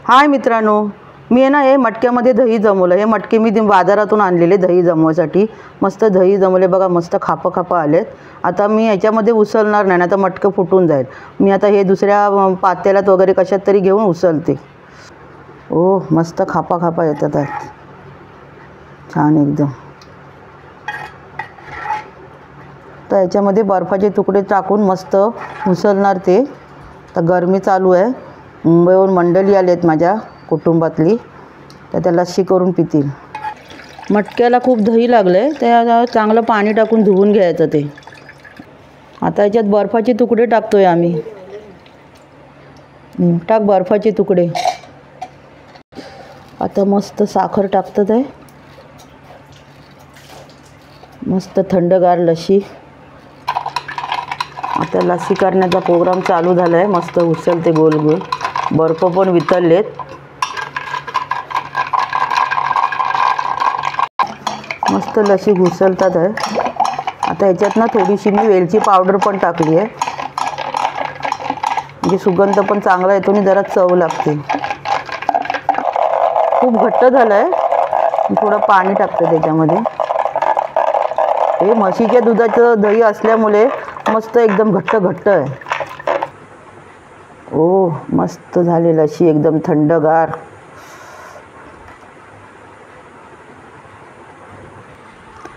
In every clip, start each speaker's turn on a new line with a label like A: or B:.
A: हाय मित्रांनो, मी आहे ना हे मटक्यामध्ये दही जमवलं। हे मटके मी बाजारातून आणलेले दही जमवायसाठी। मस्त दही जमवले बघा, मस्त खापं खापं आलेत। आता मी याच्यामध्ये उसळणार नाही, आता मटकं फुटून जाईल। मी आता हे दुसऱ्या पातेल्यात वगैरे कशात तरी घेऊन उसळते। ओह, मस्त खापा खापा येतात आहेत, छान एकदम। तर याच्यामध्ये बर्फाचे तुकडे टाकून मस्त उसळणार ते। तर गरमी चालू आहे, मुंबईहून मंडळी आलेत माझ्या कुटुंबातली, तर त्या लस्सी करून पितील। मटक्याला खूप दही लागलं आहे, त्या चांगलं पाणी टाकून धुवून घ्यायचं ते। आता याच्यात बर्फाचे तुकडे टाकतोय आम्ही। टाक बर्फाचे तुकडे। आता मस्त साखर टाकतात आहे, मस्त थंडगार लस्सी। आता लस्सी करण्याचा प्रोग्राम चालू झाला आहे। मस्त उचलते गोल गोल, बर्फ पण वितळलेत। मस्त लस्सी घुसळतात आहे। आता याच्यात ना थोडीशी मी वेलची पावडर पण टाकली आहे, म्हणजे सुगंध पण चांगला येतो आणि जरा चव लागते। खूप घट्ट झालं आहे, थोडं पाणी टाकते त्याच्यामध्ये। हे म्हशीच्या दुधाचं दही असल्यामुळे मस्त एकदम घट्ट घट्ट आहे। ओ, मस्त झाली लस्सी एकदम थंडगार।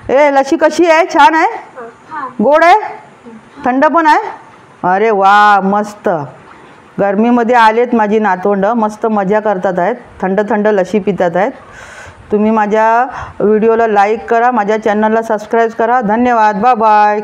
A: ए, लस्सी कशी आहे? छान आहे? गोड आहे? थंड पण आहे? अरे वा, मस्त। गरमीमध्ये आलेत माझी नातवंडं, मस्त मजा करतात आहेत, थंड थंड लस्सी पितात आहेत। तुम्ही माझ्या व्हिडिओला लाईक करा, माझ्या चॅनलला सबस्क्राईब करा। धन्यवाद, बाय बाय।